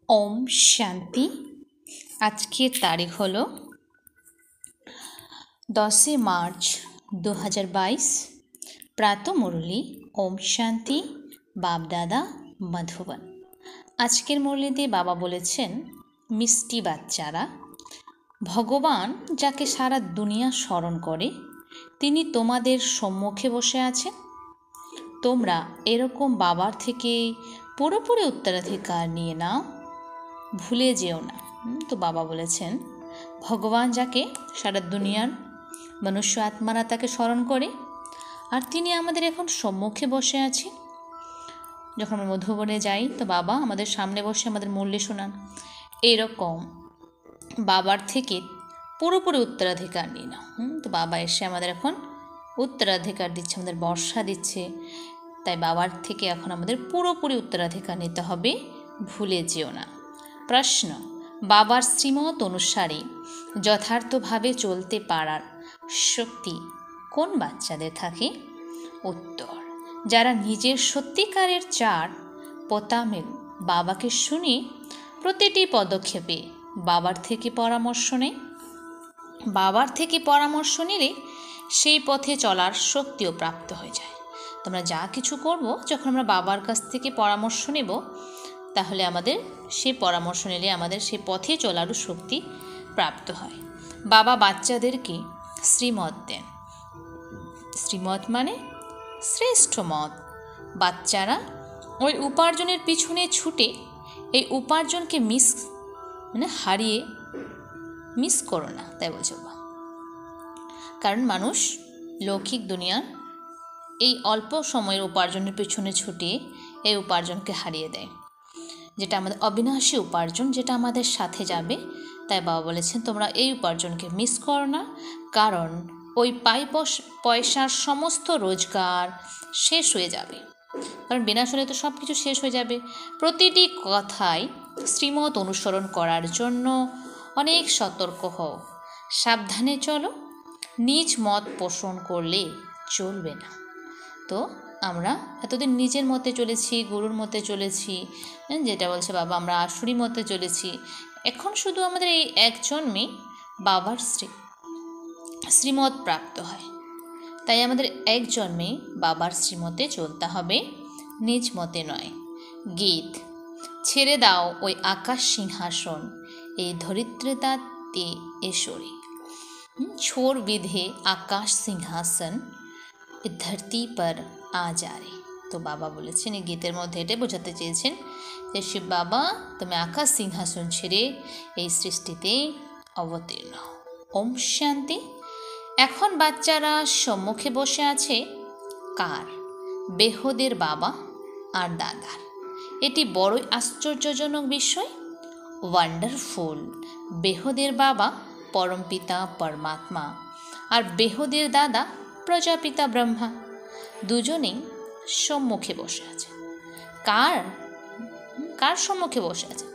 ওম শান্তি। আজকের তারিখ হলো 10 মার্চ 2022। প্রাতঃ মুরলি ওম শান্তি, বাপদাদা মধুবন। আজকের মুরলিতে বাবা বলেছেন, মিষ্টি বাচ্চারা, ভগবান যাকে সারা দুনিয়া স্মরণ করে তিনি তোমাদের সম্মুখে বসে আছেন। তোমরা এরকম বাবার থেকে পুরোপুরি উত্তরাধিকার নিয়ে নাও, ভুলে যেও না। তো বাবা বলেছেন, ভগবান যাকে সারা দুনিয়ার মনুষ্য আত্মারা তাকে স্মরণ করে, আর তিনি আমাদের এখন সম্মুখে বসে আছে। যখন আমরা মধুবনে যাই তো বাবা আমাদের সামনে বসে আমাদের মুরলি শোনান। এরকম বাবার থেকে পুরোপুরি উত্তরাধিকার নিয়ে নাও। তো বাবা এসে আমাদের এখন উত্তরাধিকার দিচ্ছে, আমাদের বর্ষা দিচ্ছে। তাই বাবার থেকে এখন আমাদের পুরোপুরি উত্তরাধিকার নিতে হবে, ভুলে যেও না। প্রশ্ন: বাবার শ্রীমত অনুসারে যথার্থভাবে চলতে পারার শক্তি কোন বাচ্চাদের থাকে? উত্তর: যারা নিজের সত্যিকারের চার পোতামেল বাবাকে শুনে প্রতিটি পদক্ষেপে বাবার থেকে পরামর্শ নেয়। বাবার থেকে পরামর্শ নিলে সেই পথে চলার শক্তিও প্রাপ্ত হয়ে যায়। তোমরা যা কিছু করব, যখন আমরা বাবার কাছ থেকে পরামর্শ নেব, তাহলে আমাদের সেই পরামর্শ নিলে আমাদের সেই পথে চলারও শক্তি প্রাপ্ত হয়। বাবা বাচ্চাদেরকে শ্রীমত দেন। শ্রীমত মানে শ্রেষ্ঠ মত। বাচ্চারা ওই উপার্জনের পিছনে ছুটে এই উপার্জনকে হারিয়ে মিস করো না, তাই বলছে বাবা। কারণ মানুষ লৌকিক দুনিয়ার এই অল্প সময়ের উপার্জনের পিছনে ছুটে এই উপার্জনকে হারিয়ে দেয়, যেটা আমাদের অবিনাশী উপার্জন, যেটা আমাদের সাথে যাবে। তাই বাবা বলেছেন, তোমরা এই উপার্জনকে মিস করো না, কারণ ওই পয়সার সমস্ত রোজগার শেষ হয়ে যাবে। কারণ বিনাশ হলে তো সব কিছু শেষ হয়ে যাবে। প্রতিটি কথায় শ্রীমত অনুসরণ করার জন্য অনেক সতর্ক হও, সাবধানে চলো। নিজ মত পোষণ করলে চলবে না। তো আমরা এতদিন নিজের মতে চলেছি, গুরুর মতে চলেছি, যেটা বলছে বাবা আমরা আসুরি মতে চলেছি। এখন শুধু আমাদের এই এক জন্মে বাবার শ্রীমত প্রাপ্ত হয়। তাই আমাদের এক জন্মে বাবার শ্রীমতে চলতে হবে, নিজ মতে নয়। গীত: ছেড়ে দাও ওই আকাশ সিংহাসন, এই ধরিত্রতাতে এসরে। छोड़ विधे आकाश सिंहासन धरती पर आ जा रे। তো বাবা বলেছেন, এই গীতের মধ্যে এটা বোঝাতে চেয়েছেন যে শিব বাবা, তুমি আকাশ সিংহাসন ছেড়ে এই সৃষ্টিতে অবতীর্ণ হও। ওম শান্তি। এখন বাচ্চারা সম্মুখে বসে আছে কার? বেহদের বাবা আর দাদার। এটি বড়ই আশ্চর্যজনক বিষয়, ওয়ান্ডারফুল। বেহদের বাবা পরমপিতা পরমাত্মা আর বেহদের দাদা প্রজাপিতা ব্রহ্মা, দুজনেই সম্মুখে বসে আছে। কার সম্মুখে বসে আছে?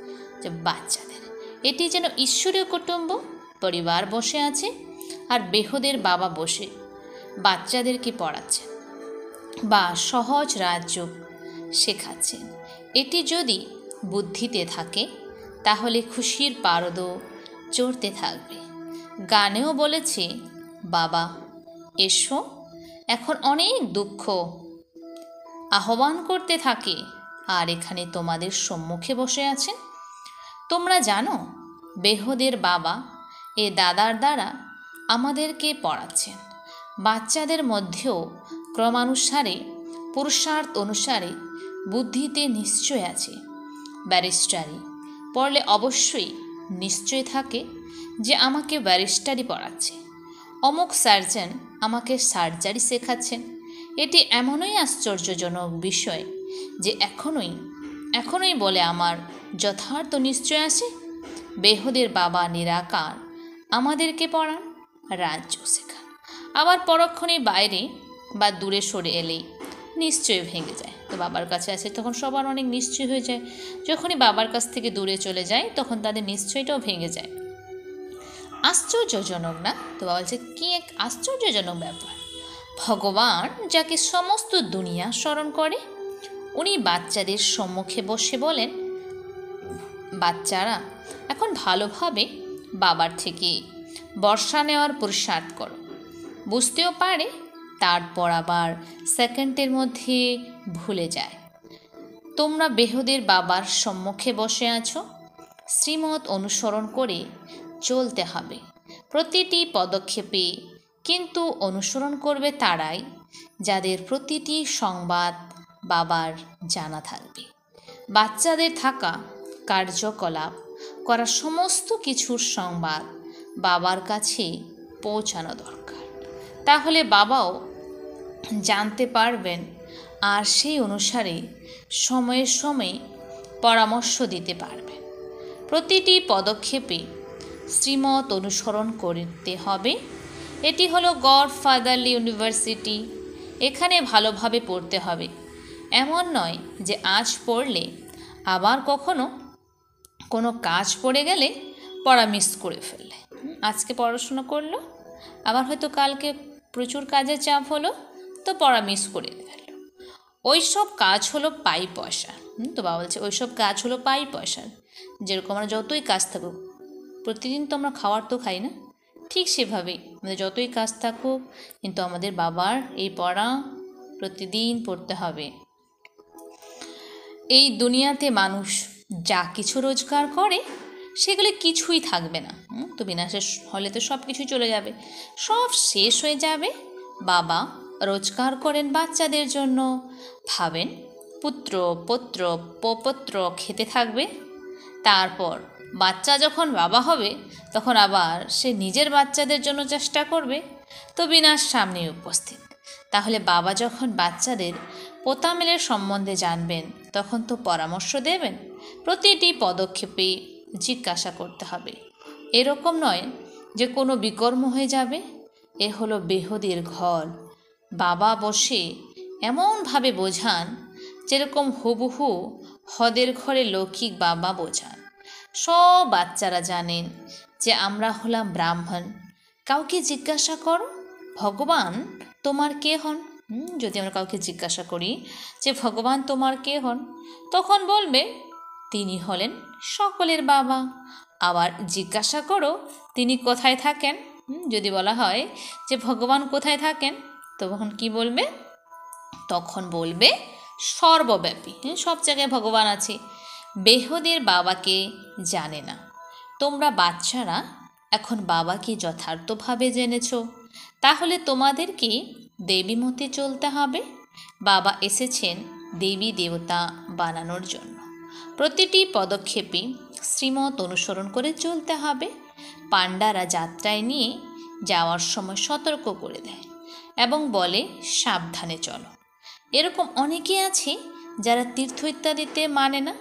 যে বাচ্চাদের। এটি যেন ঈশ্বরীয় কুটুম্ব পরিবার বসে আছে, আর বেহদের বাবা বসে বাচ্চাদেরকে পড়াচ্ছেন বা সহজ রাজযোগ শেখাচ্ছেন। এটি যদি বুদ্ধিতে থাকে তাহলে খুশির পারদও চড়তে থাকবে। গানেও বলেছে, বাবা এসো, এখন অনেক দুঃখ আহ্বান করতে থাকে, আর এখানে তোমাদের সম্মুখে বসে আছেন। তোমরা জানো বেহদের বাবা এ দাদার দ্বারা আমাদেরকে পড়াচ্ছেন। বাচ্চাদের মধ্যেও ক্রমানুসারে পুরুষার্থ অনুসারে বুদ্ধিতে নিশ্চয় আছে। ব্যারিস্টারি পড়লে অবশ্যই নিশ্চয় থাকে যে আমাকে ব্যারিস্টারি পড়াচ্ছে, অমুক সার্জন আমাকে সার্জারি শেখাচ্ছেন। এটি এমনই আশ্চর্যজনক বিষয় যে এখনোই বলে আমার যথার্থ নিশ্চয় আছে। বেহদের বাবা নিরাকার আমাদেরকে পড়ান, রাজ্য শেখান। আবার পরক্ষণে বাইরে বা দূরে সরে এলেই নিশ্চয় ভেঙে যায়। তো বাবার কাছে আসে তখন সবার অনেক নিশ্চয় হয়ে যায়। যখনই বাবার কাছ থেকে দূরে চলে যায় তখন তাদের নিশ্চয়টাও ভেঙে যায়। আশ্চর্যজনক না? তো বাবা বলছে, কি এক আশ্চর্যজনক ব্যাপার। ভগবান যাকে সমস্ত দুনিয়া স্মরণ করে, উনি বাচ্চাদের সম্মুখে বসে বলেন, বাচ্চারা এখন ভালোভাবে বাবার থেকে বর্ষা নেওয়ার পুরুষার্থ করো। বুঝতেও পারে, তারপর আবার সেকেন্ডের মধ্যে ভুলে যায়। তোমরা বেহুদের বাবার সম্মুখে বসে আছো। শ্রীমত অনুসরণ করে চলতে হবে প্রতিটি পদক্ষেপে, কিন্তু অনুসরণ করবে তারাই যাদের প্রতিটি সংবাদ বাবার জানা থাকবে। বাচ্চাদের থাকা কার্যকলাপ করা সমস্ত কিছুর সংবাদ বাবার কাছে পৌঁছানো দরকার। তাহলে বাবাও জানতে পারবেন আর সেই অনুসারে সময়ে সময়ে পরামর্শ দিতে পারবেন। প্রতিটি পদক্ষেপে শ্রীমত অনুসরণ করতে হবে। এটি হলো গড ফাদারলি ইউনিভার্সিটি। এখানে ভালোভাবে পড়তে হবে। এমন নয় যে আজ পড়লে আবার কখনো কোনো কাজ পড়ে গেলে পড়া মিস করে ফেললে। আজকে পড়াশোনা করলো, আবার হয়তো কালকে প্রচুর কাজের চাপ হলো, তো পড়া মিস করে ফেললো। ওই সব কাজ হলো পাই পয়সা। তো বাবা বলছে ওই সব কাজ হলো পাই পয়সার। যেরকম আমরা যতই কাজ থাকুক, প্রতিদিন তো আমরা খাওয়ার তো খাই না, ঠিক সেভাবেই আমাদের যতই কাজ থাকুক, কিন্তু আমাদের বাবার এই পড়া প্রতিদিন পড়তে হবে। এই দুনিয়াতে মানুষ যা কিছু রোজগার করে সেগুলো কিছুই থাকবে না। তো বিনাশের হলে তো সব কিছুই চলে যাবে, সব শেষ হয়ে যাবে। বাবা রোজগার করেন বাচ্চাদের জন্য, ভাবেন পুত্র পৌত্র পৌত্র খেতে থাকবে। তারপর বাচ্চা যখন বাবা হবে তখন আবার সে নিজের বাচ্চাদের জন্য চেষ্টা করবে, তো বিনাশ সামনেই উপস্থিত। তাহলে বাবা যখন বাচ্চাদের পোতামেলের সম্বন্ধে জানবেন তখন তো পরামর্শ দেবেন। প্রতিটি পদক্ষেপে জিজ্ঞাসা করতে হবে। এরকম নয় যে কোনো বিকর্ম হয়ে যাবে। এ হলো বেহুদের ঘর। বাবা বসে এমনভাবে বোঝান যেরকম হুবহু হদের ঘরে লৌকিক বাবা বোঝান। সব বাচ্চারা জানেন যে আমরা হলাম ব্রাহ্মণ। কাউকে জিজ্ঞাসা করো ভগবান তোমার কে হন। যদি আমরা কাউকে জিজ্ঞাসা করি যে ভগবান তোমার কে হন, তখন বলবে তিনি হলেন সকলের বাবা। আবার জিজ্ঞাসা করো তিনি কোথায় থাকেন। যদি বলা হয় যে ভগবান কোথায় থাকেন, তখন কি বলবে? তখন বলবে সর্বব্যাপী, সব জায়গায় ভগবান আছে। বেহুদের বাবাকে জানে না। তোমরা বাচ্চারা এখন বাবাকে যথার্থভাবে জেনেছ, তাহলে তোমাদেরকে দেবী মতে চলতে হবে। বাবা এসেছেন দেবী দেবতা বানানোর জন্য। প্রতিটি পদক্ষেপে শ্রীমত অনুসরণ করে চলতে হবে। পাণ্ডারা যাত্রায় নিয়ে যাওয়ার সময় সতর্ক করে দেয় এবং বলে সাবধানে চলো। এরকম অনেকে আছে যারা তীর্থ ইত্যাদিতে মানে না।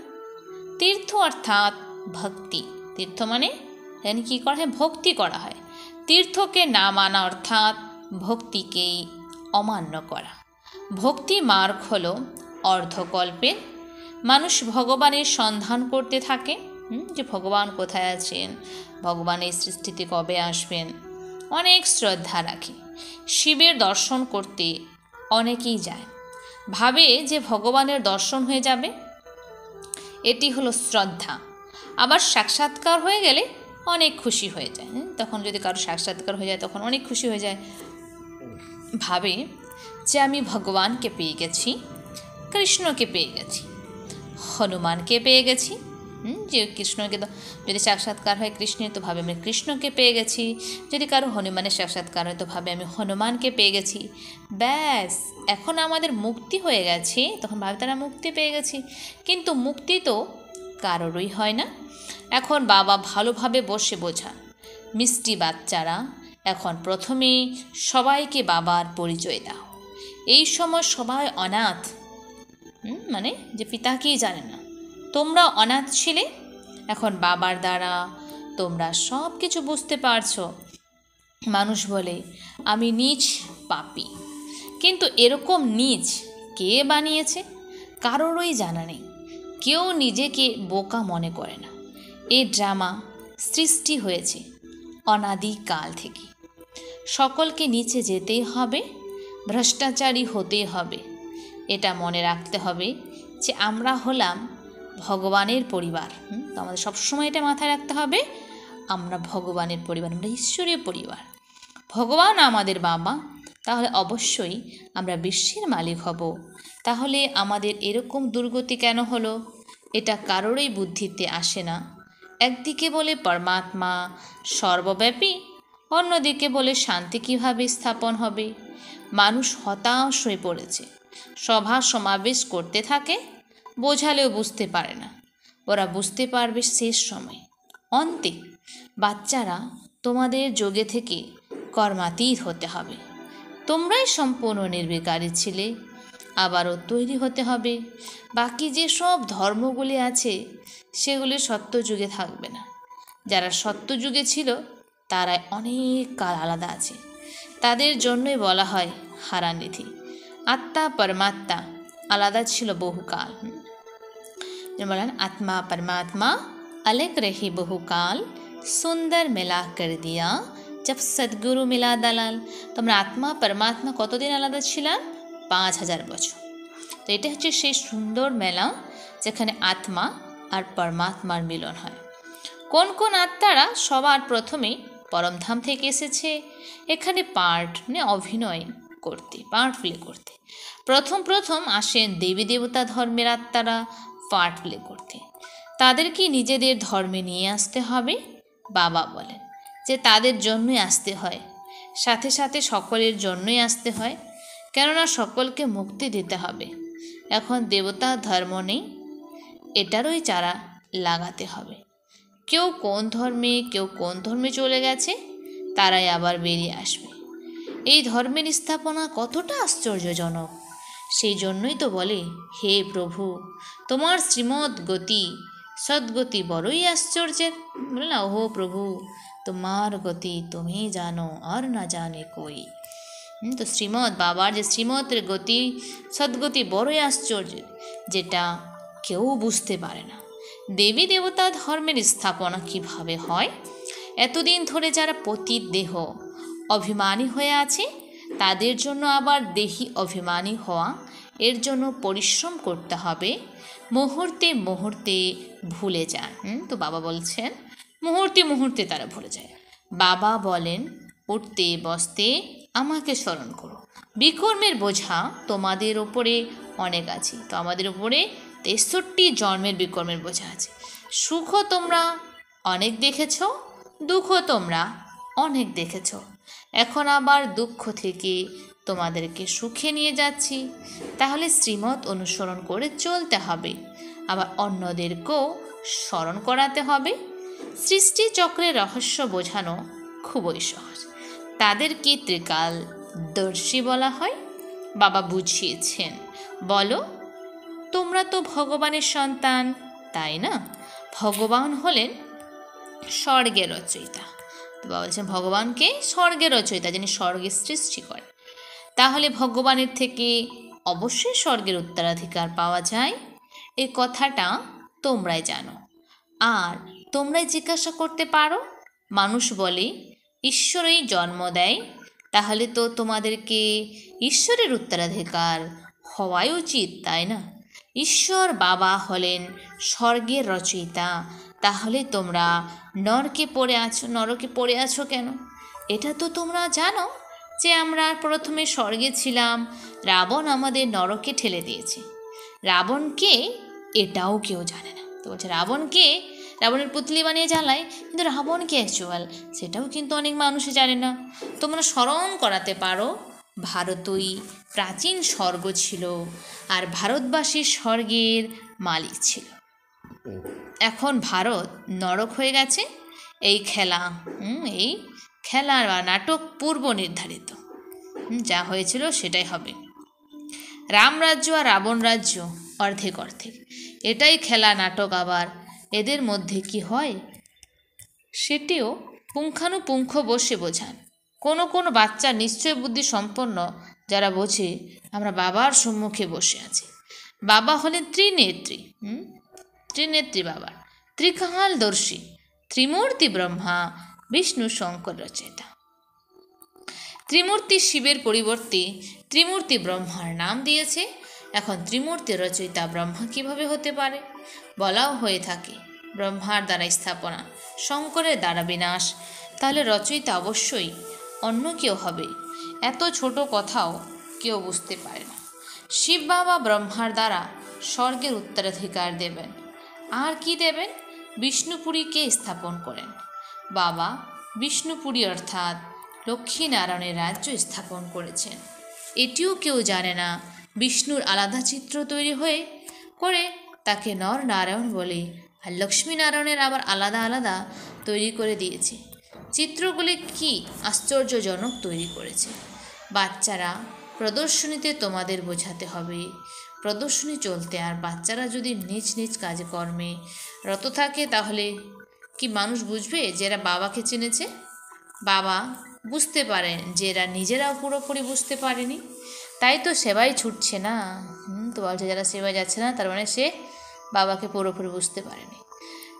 তীর্থ অর্থাৎ ভক্তি। তীর্থ মানে এখানে কী করা হয়? ভক্তি করা হয়। তীর্থকে না মানা অর্থাৎ ভক্তিকেই অমান্য করা। ভক্তি মার্গ হলো অর্ধকল্পের। মানুষ ভগবানের সন্ধান করতে থাকে, যে ভগবান কোথায় আছেন, ভগবান এই সৃষ্টিতে কবে আসবেন। অনেক শ্রদ্ধা রাখে। শিবের দর্শন করতে অনেকেই যায়, ভাবে যে ভগবানের দর্শন হয়ে যাবে, এটি হলো শ্রদ্ধা। আবার সাক্ষাৎকার হয়ে গেলে অনেক খুশি হয়ে যায়। তখন যদি কারো সাক্ষাৎকার হয়ে যায় তখন অনেক খুশি হয়ে যায়, ভাবে যে আমি ভগবানকে পেয়ে গেছি, কৃষ্ণকে পেয়ে গেছি, হনুমানকে পেয়ে গেছি। যে কৃষ্ণকে তো যদি সাক্ষাৎকার হয় কৃষ্ণের, তো ভাবে আমি কৃষ্ণকে পেয়ে গেছি। যদি কারো হনুমানের সাক্ষাৎকার হয় তো ভাবে আমি হনুমানকে পেয়ে গেছি। ব্যাস, এখন আমাদের মুক্তি হয়ে গেছে। তখন ভাবে তারা মুক্তি পেয়ে গেছি। কিন্তু মুক্তি তো কারোরই হয় না। এখন বাবা ভালোভাবে বসে বোঝান। মিষ্টি বাচ্চারা, এখন প্রথমে সবাইকে বাবার পরিচয় দাও। এই সময় সবাই অনাথ, মানে যে পিতাকেই জানে না। তোমরা অনাথ ছিলে, এখন বাবার দ্বারা তোমরা সব কিছু বুঝতে পারছো। মানুষ বলে আমি নীচ পাপী, কিন্তু এরকম নীচ কে বানিয়েছে কারোরই জানা নেই। কেউ নিজেকে বোকা মনে করে না। এই ড্রামা সৃষ্টি হয়েছে অনাদিকাল থেকে। সকলকে নিচে যেতেই হবে, ভ্রষ্টাচারী হতেই হবে। এটা মনে রাখতে হবে যে আমরা হলাম ভগবানের পরিবার। তো আমাদের সবসময় এটা মাথায় রাখতে হবে, আমরা ভগবানের পরিবার, আমরা ঈশ্বরীয় পরিবার। ভগবান আমাদের বাবা, তাহলে অবশ্যই আমরা বিশ্বের মালিক হব। তাহলে আমাদের এরকম দুর্গতি কেন হলো, এটা কারোরই বুদ্ধিতে আসে না। একদিকে বলে পরমাত্মা সর্বব্যাপী, অন্যদিকে বলে শান্তি কীভাবে স্থাপন হবে। মানুষ হতাশ হয়ে পড়েছে, সভা সমাবেশ করতে থাকে, বোঝালেও বুঝতে পারে না। ওরা বুঝতে পারবে শেষ সময়, অন্তে। বাচ্চারা, তোমাদের যোগে থেকে কর্মাতীত হতে হবে। তোমরাই সম্পূর্ণ নির্বিকারী ছিলে, আবারও তৈরি হতে হবে। বাকি যে সব ধর্মগুলি আছে সেগুলি সত্যযুগে থাকবে না। যারা সত্যযুগে ছিল তারা অনেক কাল আলাদা আছে, তাদের জন্যই বলা হয় হারানিধি। আত্মা পরমাত্মা আলাদা ছিল বহুকাল। বলেন আত্মা পরমাত্মা अलग रही बहुकाल, सुंदर मिला कर दिया जब सदगुरु मिला दलाल। তোমরা আত্মা পরমাত্মা কতদিন আলাদা ছিলাম? 5000 বছর। তো এটা হচ্ছে সেই সুন্দর মেলা যেখানে আত্মা আর পরমাত্মার মিলন হয়। কোন কোন আত্মারা সবার প্রথমে পরমধাম থেকে এসেছে এখানে অভিনয় করতে, পার্ট প্লে করতে। প্রথম আসেন দেবী দেবতা ধর্মের আত্মারা পার্ট প্লে করতে। তাদেরকে নিজেদের ধর্মে নিয়ে আসতে হবে। বাবা বলেন যে তাদের জন্যই আসতে হয়, সাথে সাথে সকলের জন্যই আসতে হয়, কেননা সকলকে মুক্তি দিতে হবে। এখন দেবতা ধর্ম নেই, এটারই চারা লাগাতে হবে। কেউ কোন ধর্মে চলে গেছে, তারাই আবার বেরিয়ে আসবে। এই ধর্মের স্থাপনা কতটা আশ্চর্যজনক। সেই জন্যই তো বলে, হে প্রভু, তোমার শ্রীমৎ গতি সদ্গতি বড়ই আশ্চর্যের। বলে না, ওহো প্রভু, তোমার গতি তুমি জানো আর না জানে কই। তো শ্রীমৎ বাবার যে শ্রীমতের গতি সদ্গতি বড়ই আশ্চর্যের, যেটা কেউ বুঝতে পারে না। দেবী দেবতা ধর্মের স্থাপনা কিভাবে হয়? এতদিন ধরে যারা পতিত দেহ অভিমানী হয়ে আছে, তাদের জন্য আবার দেহি অভিমানী হওয়া, এর জন্য পরিশ্রম করতে হবে। মুহূর্তে মুহূর্তে ভুলে যান। তো বাবা বলছেন মুহূর্তে তারা ভুলে যায়। বাবা বলেন, উঠতে বসতে আমাকে স্মরণ করো। বিকর্মের বোঝা তোমাদের ওপরে অনেক আছে। তো আমাদের উপরে 63 জন্মের বিকর্মের বোঝা আছে। সুখও তোমরা অনেক দেখেছ, দুঃখও তোমরা অনেক দেখেছ। এখন আবার দুঃখ থেকে তোমাদেরকে সুখে নিয়ে যাচ্ছি। তাহলে শ্রীমত অনুসরণ করে চলতে হবে, আবার অন্যদেরকেও স্মরণ করাতে হবে। সৃষ্টি চক্রের রহস্য বোঝানো খুবই সহজ। তাদেরকে ত্রিকালদর্শী বলা হয়। বাবা বুঝিয়েছেন, বলো, তোমরা তো ভগবানের সন্তান, তাই না? ভগবান হলেন স্বর্গের রচয়িতা। তো বাবা বলছেন ভগবানকে স্বর্গের রচয়িতা, যিনি স্বর্গের সৃষ্টি করে। তাহলে ভগবানের থেকে অবশ্যই স্বর্গের উত্তরাধিকার পাওয়া যায়, এই কথাটা তোমরাই জানো। আর তোমরাই জিজ্ঞাসা করতে পারো, মানুষ বলে ঈশ্বরই জন্ম দেয়, তাহলে তো তোমাদেরকে ঈশ্বরের উত্তরাধিকার হওয়াই উচিত, তাই না? ঈশ্বর বাবা হলেন স্বর্গের রচয়িতা, তাহলে তোমরা নরকে পড়ে আছো কেন? এটা তো তোমরা জানো যে আমরা প্রথমে স্বর্গে ছিলাম, রাবণ আমাদের নরকে ঠেলে দিয়েছে। রাবণকে এটাও কেউ জানে না। তো বলছে রাবণকে, রাবণের পুতলি বানিয়ে জ্বালায়, কিন্তু রাবণকে অ্যাকচুয়াল সেটাও কিন্তু অনেক মানুষই জানে না। তোমরা স্মরণ করাতে পারো, ভারতই প্রাচীন স্বর্গ ছিল, আর ভারতবাসী স্বর্গের মালিক ছিল। এখন ভারত নরক হয়ে গেছে। এই খেলা বা নাটক পূর্ব নির্ধারিত, যা হয়েছিল সেটাই হবে। রামরাজ্য আর রাবণ রাজ্য অর্ধেক, এটাই খেলা নাটক। আবার এদের মধ্যে কি হয় সেটিও পুঙ্খানুপুঙ্খ বসে বোঝান। কোনো বাচ্চা নিশ্চয় বুদ্ধি সম্পন্ন যারা বোঝে আমরা বাবার সম্মুখে বসে আছি। বাবা হলেন ত্রিনেত্রী বাবা, ত্রিকালদর্শী, ত্রিমূর্তি ব্রহ্মা বিষ্ণু শঙ্কর রচয়িতা। ত্রিমূর্তি শিবের পরিবর্তে ত্রিমূর্তি ব্রহ্মার নাম দিয়েছে। এখন ত্রিমূর্তি রচয়িতা ব্রহ্মা কিভাবে হতে পারে? বলাও হয়ে থাকে ব্রহ্মার দ্বারা স্থাপনা, শঙ্করের দ্বারা বিনাশ, তাহলে রচয়িতা অবশ্যই অন্য কেউ হবে। এত ছোট কথাও কেউ বুঝতে পারে না। শিব বাবা ব্রহ্মার দ্বারা স্বর্গের উত্তরাধিকার দেবেন। আর কি দেবেন? বিষ্ণুপুরীকে স্থাপন করেন। বাবা বিষ্ণুপুরী অর্থাৎ লক্ষ্মীনারায়ণের রাজ্য স্থাপন করেছেন। এটিও কেউ জানে না। বিষ্ণুর আলাদা চিত্র তৈরি করে তাকে নর নারায়ণ বলে, আর লক্ষ্মীনারায়ণের আবার আলাদা আলাদা তৈরি করে দিয়েছে। চিত্রগুলি কি আশ্চর্যজনক তৈরি করেছে। বাচ্চারা প্রদর্শনীতে তোমাদের বোঝাতে হবে। প্রদর্শনী চলতে আর বাচ্চারা যদি নিজ নিজ কাজকর্মে রত থাকে, তাহলে কি মানুষ বুঝবে যে এরা বাবাকে চিনেছে? বাবা বুঝতে পারেন যে এরা নিজেরাও পুরোপুরি বুঝতে পারেনি, তাই তো সেবাই ছুটছে না। তো বলছে যারা সেবায় যাচ্ছে না, তার মানে সে বাবাকে পুরোপুরি বুঝতে পারেনি।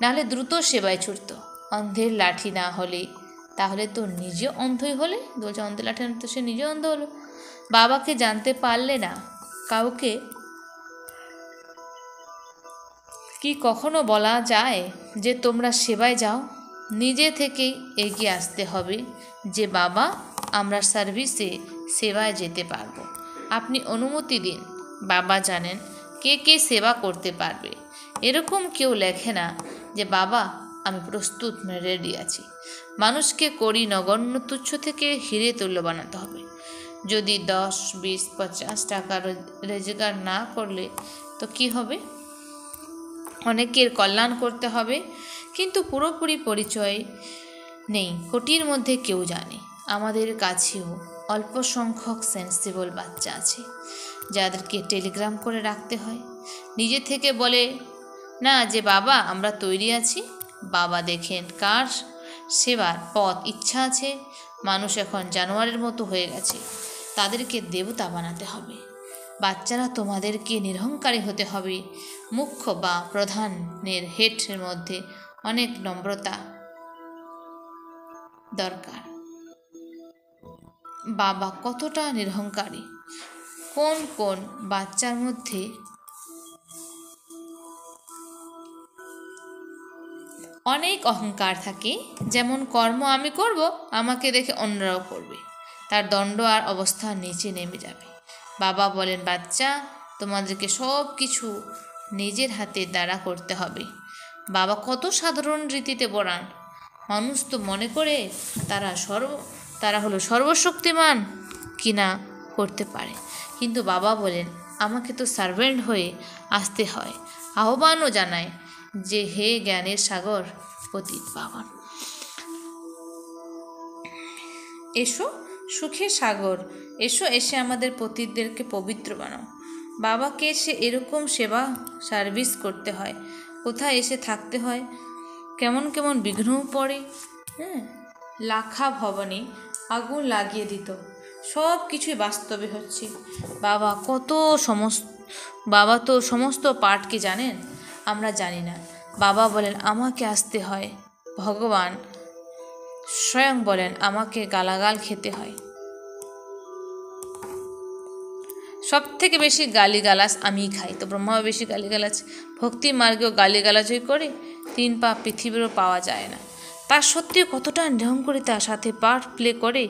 নাহলে দ্রুত সেবায় ছুটত। অন্ধের লাঠি না হলে তাহলে তো নিজে অন্ধই হলে। বলছে অন্ধের লাঠি তো সে নিজে অন্ধ হলো। বাবাকে জানতে পারলে না কাউকে কি কখনো বলা যায় যে তোমরা সেবায় যাও? নিজে থেকেই এগিয়ে আসতে হবে যে বাবা আমরা সার্ভিসে সেবায় যেতে পারবো, আপনি অনুমতি দিন। বাবা জানেন কে কে সেবা করতে পারবে। এরকম কেউ লেখে না যে বাবা আমি প্রস্তুত, রেডি আছি। মানুষকে করি নগণ্য তুচ্ছ থেকে হিরে তুল্য বানাতে হবে। যদি 10, 20, 50 টাকা রোজগার না করলে তো কি হবে? অনেকের কল্যাণ করতে হবে, কিন্তু পুরোপুরি পরিচয় নেই। কোটির মধ্যে কেউ জানে। আমাদের কাছেও অল্প সংখ্যক সেন্সিবল বাচ্চা আছে যাদেরকে টেলিগ্রাম করে রাখতে হয়। নিজে থেকে বলে না যে বাবা আমরা তৈরি আছি। বাবা দেখেন কার সেবার পথ ইচ্ছা আছে। মানুষ এখন জানোয়ারের মতো হয়ে গেছে, তাদেরকে দেবতা বানাতে হবে। বাচ্চারা তোমাদেরকে নিরহংকারী হতে হবে। মুখ্য বা প্রধানের হেডের মধ্যে অনেক নম্রতা দরকার। বাবা কতটা নিরহংকারী? কোন কোন বাচ্চার মধ্যে অনেক অহংকার থাকে, যেমন কর্ম আমি করব, আমাকে দেখে অন্যরাও করবে, তার দণ্ড আর অবস্থা নিচে নেমে যাবে। বাবা বলেন বাচ্চা তোমাদেরকে সব কিছু নিজের হাতে দ্বারা করতে হবে। বাবা কত সাধারণ রীতিতে বলান। মানুষ তো মনে করে তারা হলো সর্বশক্তিমান কিনা করতে পারে, কিন্তু বাবা বলেন আমাকে তো সার্ভেন্ট হয়ে আসতে হয়। আহ্বানও জানায় যে হে জ্ঞানের সাগর পতিত পাবন, এসো সুখের সাগর, এসো এসে আমাদের পতিতদেরকে পবিত্র বানাও। বাবাকে এসে এরকম সেবা সার্ভিস করতে হয়, কোথায় এসে থাকতে হয়, কেমন কেমন বিঘ্নও পড়ে। লাখা ভবনে আগুন লাগিয়ে দিত, সব কিছুই বাস্তবে হচ্ছে। বাবা তো সমস্ত পাঠ কি জানেন? আমরা জানি না। বাবা বলেন আমাকে আসতে হয়। ভগবান স্বয়ং বলেন আমাকে গালাগাল খেতে হয়। সব থেকে বেশি গালিগালাজ আমিই খাই। তো ব্রহ্মাও বেশি গালিগালাজ, ভক্তি মার্গেও গালিগালাজই করে। 3 পা পৃথিবীরও পাওয়া যায় না। তার সত্ত্বেও কতটা নিরহংকারিতার সাথে পার্ট প্লে করে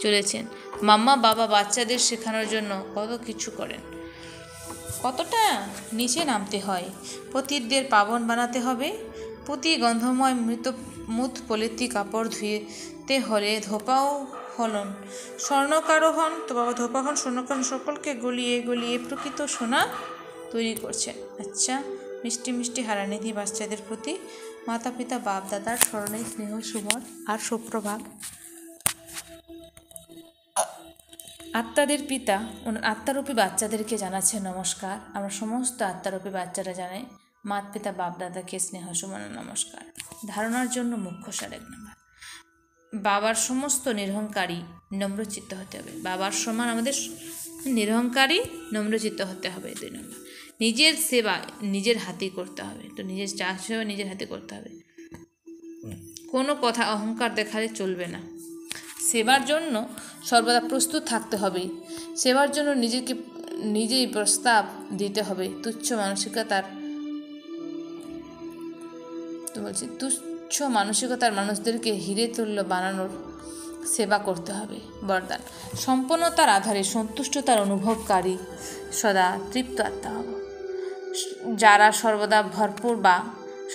চলেছেন। মাম্মা বাবা বাচ্চাদের শেখানোর জন্য কত কিছু করেন। কতটা নিচে নামতে হয়। পতিতদের পাবন বানাতে হবে। পুঁতি গন্ধময় মুত পলিতি কাপড় ধুয়েতে হলে ধোপাও হলন স্বর্ণকারোহণ। তো বাবা ধোপাহন স্বর্ণকারণ সকলকে গলিয়ে গলিয়ে প্রকৃত সোনা তৈরি করছেন। আচ্ছা, মিষ্টি মিষ্টি হারানিধি বাচ্চাদের প্রতি মাতা পিতা বাপ দাদার স্মরণে স্নেহ সুমন আর সুপ্রভাত। আত্মাদের পিতা ওনার আত্মারূপী বাচ্চাদেরকে জানাচ্ছে নমস্কার। আমরা সমস্ত আত্মারূপী বাচ্চারা জানাই মাত পিতা বাপ দাদাকে স্নেহ সুমন নমস্কার। ধারণার জন্য মুখ্য সার 1 নম্বর, বাবার সমস্ত নিরহংকারী নম্রচিত্ত হতে হবে। বাবার সমান আমাদের নিরহংকারী নম্রচিত্ত হতে হবে। 2 নম্বর, নিজের সেবা নিজের হাতেই করতে হবে। তো নিজের সেবা নিজের হাতে করতে হবে। কোনো কথা অহংকার দেখালে চলবে না। সেবার জন্য সর্বদা প্রস্তুত থাকতে হবে। সেবার জন্য নিজেই প্রস্তাব দিতে হবে। তুচ্ছ তো বলছি তুচ্ছ মানসিকতার মানুষদেরকে হিরে তুল্য বানানোর সেবা করতে হবে। বরদান, সম্পন্নতার আধারে সন্তুষ্টতার অনুভবকারী সদা তৃপ্ত আত্মা হব। যারা সর্বদা ভরপুর বা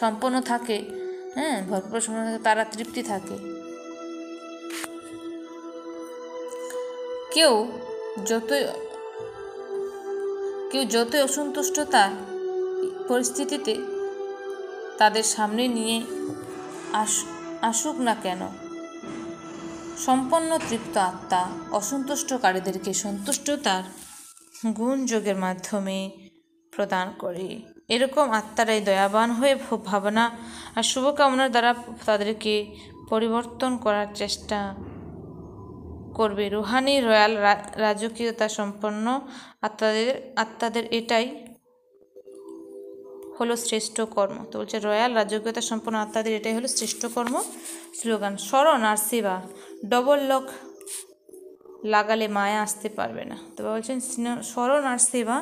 সম্পন্ন থাকে, ভরপুর সম্পন্ন থাকে, তারা তৃপ্তি থাকে। কেউ যতই অসন্তুষ্টতার পরিস্থিতিতে তাদের সামনে নিয়ে আসুক না কেন, সম্পন্ন তৃপ্ত আত্মা অসন্তুষ্টকারীদেরকে সন্তুষ্টতার গুণযোগের মাধ্যমে প্রদান করে। এরকম আত্মারাই দয়াবান হয়ে ভাবনা আর শুভকামনার দ্বারা তাদেরকে পরিবর্তন করার চেষ্টা করবে। রুহানি রয়্যাল রাজকীয়তা সম্পন্ন আত্মাদের এটাই হলো শ্রেষ্ঠ কর্ম। তো বলছে রয়্যাল রাজকীয়তা সম্পন্ন আত্মাদের এটাই হলো শ্রেষ্ঠ কর্ম। স্লোগান, শরণ আর সেবা, ডবল লক লাগালে মায়া আসতে পারবে না। তো বলছেন শরণ আর সেবা,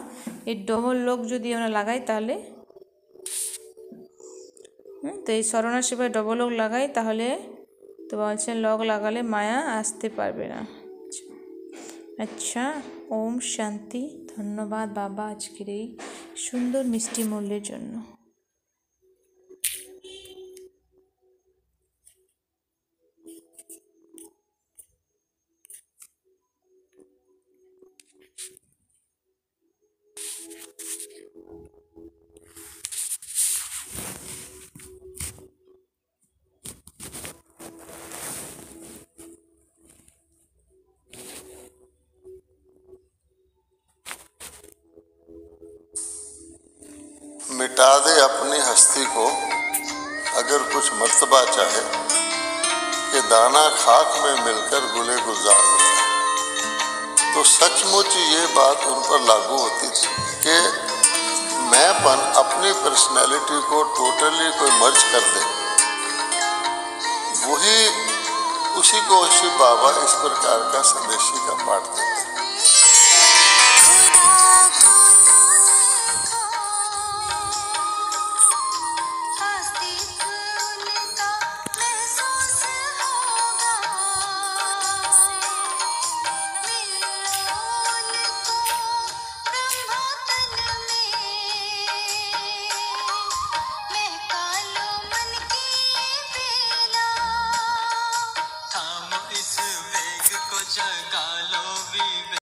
এই ডবল লক যদি আমরা লাগাই তাহলে, তো এই শরণ আর সেবায় ডবল লক লাগাই তাহলে, তো বলছেন লক লাগালে মায়া আসতে পারবে না। আচ্ছা, ওম শান্তি। ধন্যবাদ বাবা আজকের এই সুন্দর মিষ্টি মূল্যের জন্য। मिटा दे अपनी हस्ती को अगर कुछ मर्तबा चाहे कि दाना खाक में मिलकर गुले गुलजार होता है। तो सचमुच ये बात उन पर लागू होती थी कि मैंपन अपनी पर्सनैलिटी को टोटली कोई मर्ज कर दे। उसी को शिव बाबा इस प्रकार का संदेशी का पाठ देते हैं। इस वेग को जगा